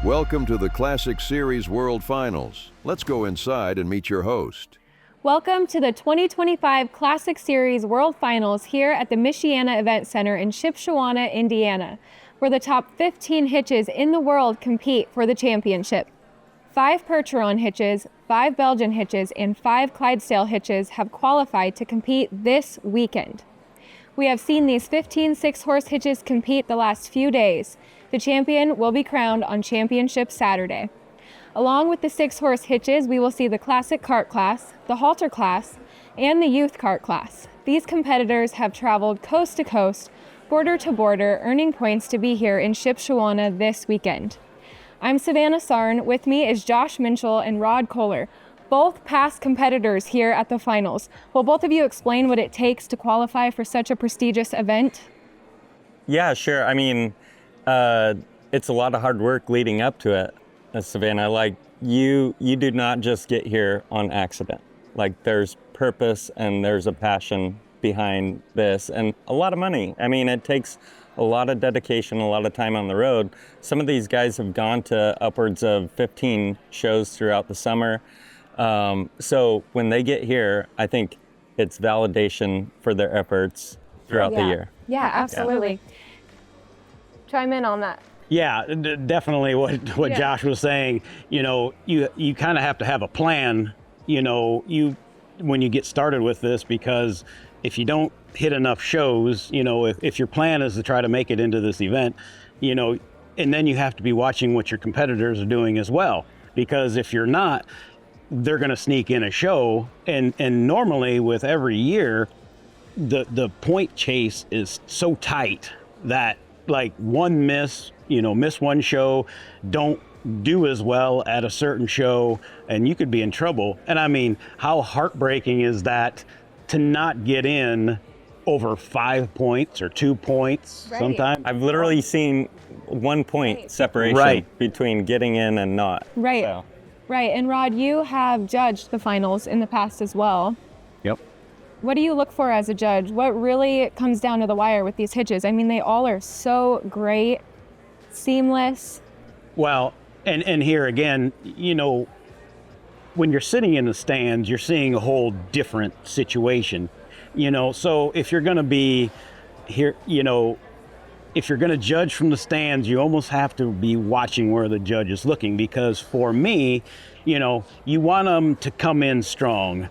Welcome to the Classic Series World Finals. Let's go inside and meet your host. Welcome to the 2025 Classic Series World Finals here at the Michiana Event Center in Shipshewana, Indiana, where the top 15 hitches in the world compete for the championship. 5 Percheron hitches, 5 Belgian hitches, and 5 Clydesdale hitches have qualified to compete this weekend. We have seen these 15 6-horse hitches compete the last few days. The champion will be crowned on Championship Saturday. Along with the 6-horse hitches, we will see the Classic Cart class, the Halter class, and the Youth Cart class. These competitors have traveled coast to coast, border to border, earning points to be here in Shipshewana this weekend. I'm Savannah Sarn. With me is Josh Minchell and Rod Kohler, both past competitors here at the finals. Will both of you explain what it takes to qualify for such a prestigious event? Yeah, sure. I mean, it's a lot of hard work leading up to it, Savannah. Like, you do not just get here on accident. Like, there's purpose and there's a passion behind this and a lot of money. I mean, it takes a lot of dedication, a lot of time on the road. Some of these guys have gone to upwards of 15 shows throughout the summer. So when they get here, I think it's validation for their efforts throughout the year. Yeah, absolutely. Chime in on that. Yeah, definitely what Josh was saying. You know, you kind of have to have a plan, you know, when you get started with this, because if you don't hit enough shows, you know, if your plan is to try to make it into this event, you know, and then you have to be watching what your competitors are doing as well, because if you're not, they're going to sneak in a show, and normally with every year, the point chase is so tight that like one miss one show, don't do as well at a certain show, and you could be in trouble. And I mean, how heartbreaking is that to not get in over 5 points or 2 points sometimes? I've literally seen 1 point separation between getting in and not. Right. So. Right. And Rod, you have judged the finals in the past as well. Yep. What do you look for as a judge? What really comes down to the wire with these hitches? I mean, they all are so great, seamless. Well, and here again, you know, when you're sitting in the stands, you're seeing a whole different situation, you know. So if you're going to be here, you know, if you're going to judge from the stands, you almost have to be watching where the judge is looking, because for me, you know, you want them to come in strong,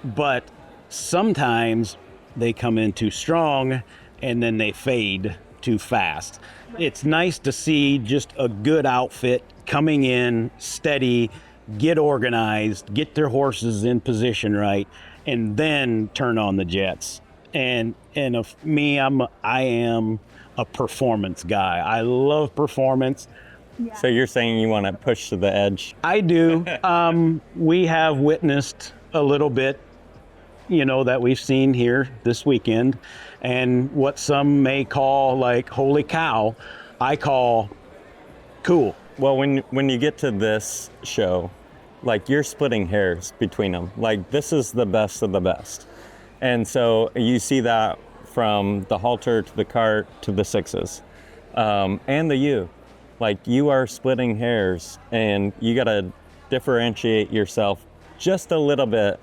but sometimes they come in too strong and then they fade too fast. It's nice to see just a good outfit coming in steady, get organized, get their horses in position right, and then turn on the jets. And of me, I am a performance guy. I love performance. Yeah. So you're saying you want to push to the edge? I do. We have witnessed a little bit, you know, that we've seen here this weekend, and what some may call like holy cow, I call cool. Well, when you get to this show, like, you're splitting hairs between them. Like, this is the best of the best. And so you see that from the halter to the cart to the 6s, and the U. Like, you are splitting hairs, and you got to differentiate yourself just a little bit.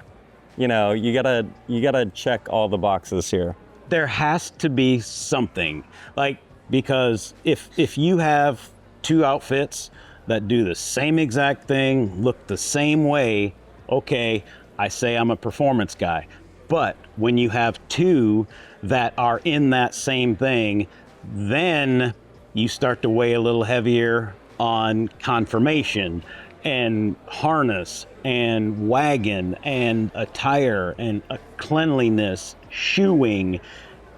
You know, you gotta check all the boxes here. There has to be something, like, because if you have 2 outfits that do the same exact thing, look the same way, okay, I say I'm a performance guy. But when you have 2 that are in that same thing, then you start to weigh a little heavier on conformation and harness and wagon and attire and a cleanliness, shoeing,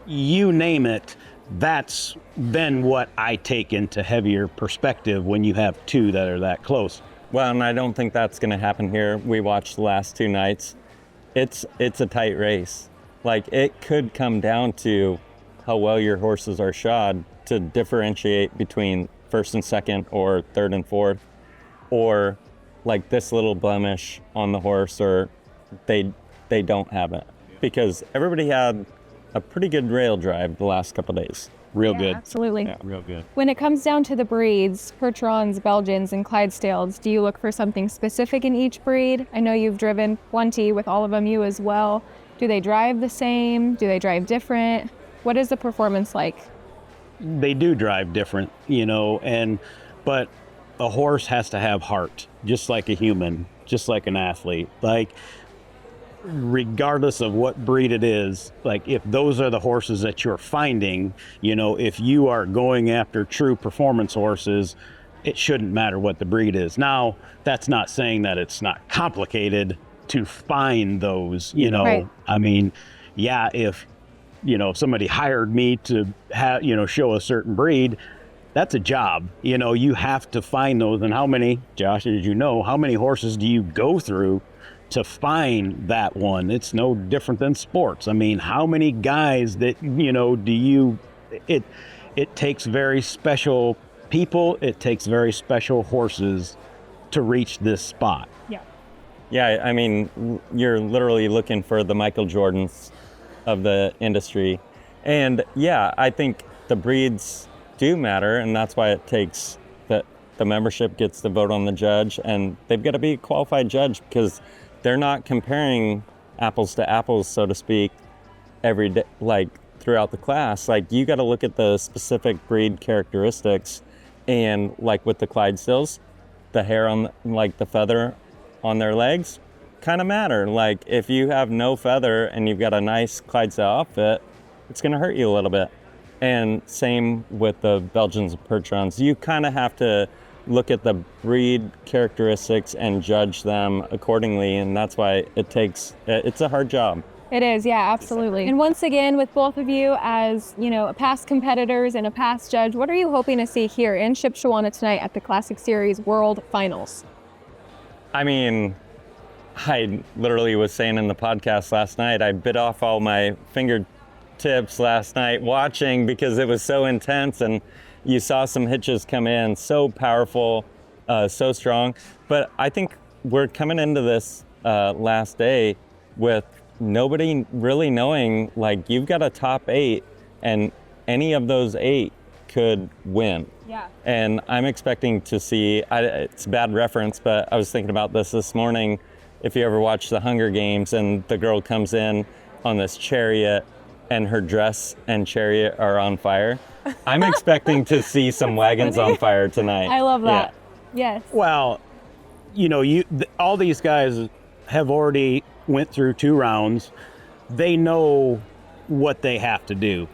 you name it. That's then what I take into heavier perspective when you have 2 that are that close. Well, and I don't think that's going to happen here. We watched the last 2 nights. It's a tight race. Like, it could come down to how well your horses are shod to differentiate between first and second or third and fourth, or like this little blemish on the horse, or they don't have it. Because everybody had a pretty good rail drive the last couple of days. real Yeah, good. absolutely. Yeah, real good. When it comes down to the breeds, Percherons, Belgians, and Clydesdales, do you look for something specific in each breed? I know you've driven plenty with all of them, you as well. Do they drive the same? Do they drive different? What is the performance like? They do drive different, but a horse has to have heart, just like a human, just like an athlete. Like, regardless of what breed it is, like if those are the horses that you're finding, if you are going after true performance horses, it shouldn't matter what the breed is. Now, that's not saying that it's not complicated to find those, Right. I mean, yeah, if somebody hired me to have, show a certain breed, that's a job. You have to find those. And how many, Josh, as you know, how many horses do you go through to find that one? It's no different than sports. I mean, how many guys that, it takes very special people, it takes very special horses to reach this spot. Yeah. Yeah, I mean, you're literally looking for the Michael Jordans of the industry. And yeah, I think the breeds do matter, and that's why it takes the membership gets to vote on the judge, and they've got to be a qualified judge because they're not comparing apples to apples, so to speak, every day, like throughout the class. Like, you got to look at the specific breed characteristics, and like with the Clydesdales, the hair on, like the feather on their legs kind of matter. Like, if you have no feather and you've got a nice Clydesdale outfit, it's going to hurt you a little bit. And same with the Belgians and Percherons. You kind of have to look at the breed characteristics and judge them accordingly, and that's why it's a hard job. It is, yeah, absolutely. And once again, with both of you as, past competitors and a past judge, what are you hoping to see here in Shipshewana tonight at the Classic Series World Finals? I mean, I literally was saying in the podcast last night, I bit off all my fingertips last night watching because it was so intense, and you saw some hitches come in, so powerful, so strong. But I think we're coming into this last day with nobody really knowing, like, you've got a top 8 and any of those 8 could win. Yeah. And I'm expecting to see, it's a bad reference, but I was thinking about this morning. If you ever watch the Hunger Games and the girl comes in on this chariot and her dress and chariot are on fire, I'm expecting to see some wagons on fire tonight. I love that. Yes. Well, all these guys have already went through 2 rounds. They know what they have to do.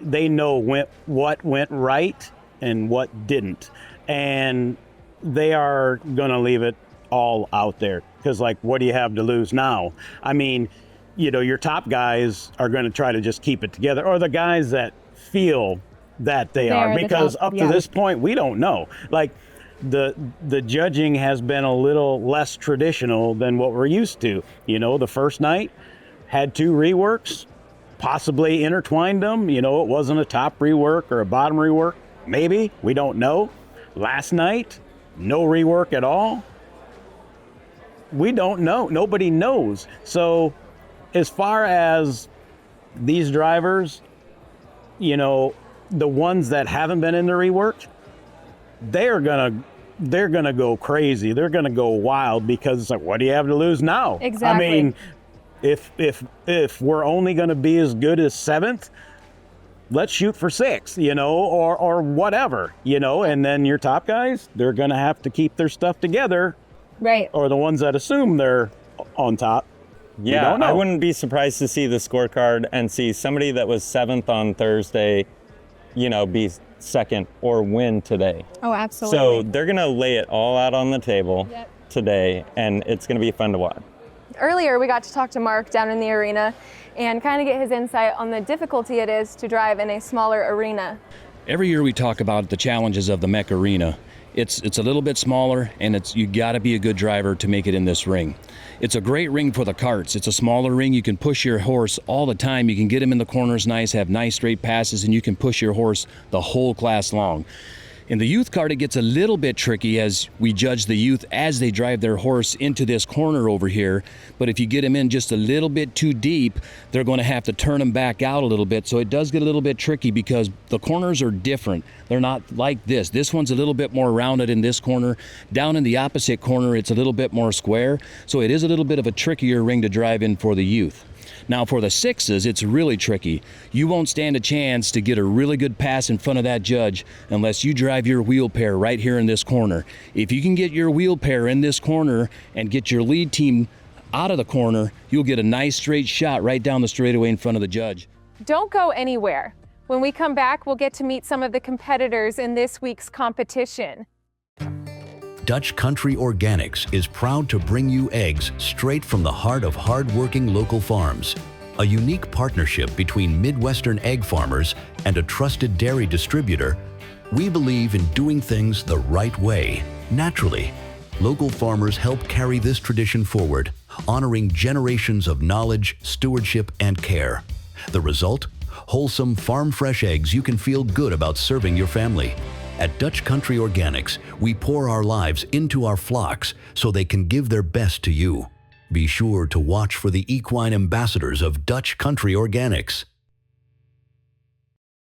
They know what went right and what didn't. And they are going to leave it all out there because, like, what do you have to lose now? I mean, your top guys are going to try to just keep it together, or the guys that feel that they are, because up to this point, we don't know. Like, the judging has been a little less traditional than what we're used to. The first night had 2 reworks, possibly intertwined them. It wasn't a top rework or a bottom rework. Maybe, we don't know. Last night, no rework at all. We don't know. Nobody knows. So as far as these drivers, the ones that haven't been in the rework, they're gonna go crazy. They're gonna go wild because it's like, what do you have to lose now? Exactly. I mean, if we're only gonna be as good as 7th, let's shoot for 6th, or whatever, and then your top guys, they're gonna have to keep their stuff together. Right. Or the ones that assume they're on top. Yeah, I wouldn't be surprised to see the scorecard and see somebody that was 7th on Thursday, be 2nd or win today. Oh, absolutely. So they're going to lay it all out on the table today, and it's going to be fun to watch. Earlier, we got to talk to Mark down in the arena and kind of get his insight on the difficulty it is to drive in a smaller arena. Every year we talk about the challenges of the Mech Arena. It's a little bit smaller, and you got to be a good driver to make it in this ring. It's a great ring for the karts. It's a smaller ring. You can push your horse all the time. You can get him in the corners nice, have nice straight passes, and you can push your horse the whole class long. In the youth cart, it gets a little bit tricky as we judge the youth as they drive their horse into this corner over here. But if you get them in just a little bit too deep, they're going to have to turn them back out a little bit. So it does get a little bit tricky because the corners are different. They're not like this. This one's a little bit more rounded in this corner. Down in the opposite corner, it's a little bit more square. So it is a little bit of a trickier ring to drive in for the youth. Now for the 6s, it's really tricky. You won't stand a chance to get a really good pass in front of that judge unless you drive your wheel pair right here in this corner. If you can get your wheel pair in this corner and get your lead team out of the corner, you'll get a nice straight shot right down the straightaway in front of the judge. Don't go anywhere. When we come back, we'll get to meet some of the competitors in this week's competition. Dutch Country Organics is proud to bring you eggs straight from the heart of hard-working local farms. A unique partnership between Midwestern egg farmers and a trusted dairy distributor, we believe in doing things the right way, naturally. Local farmers help carry this tradition forward, honoring generations of knowledge, stewardship, and care. The result? Wholesome, farm-fresh eggs you can feel good about serving your family. At Dutch Country Organics, we pour our lives into our flocks so they can give their best to you. Be sure to watch for the equine ambassadors of Dutch Country Organics.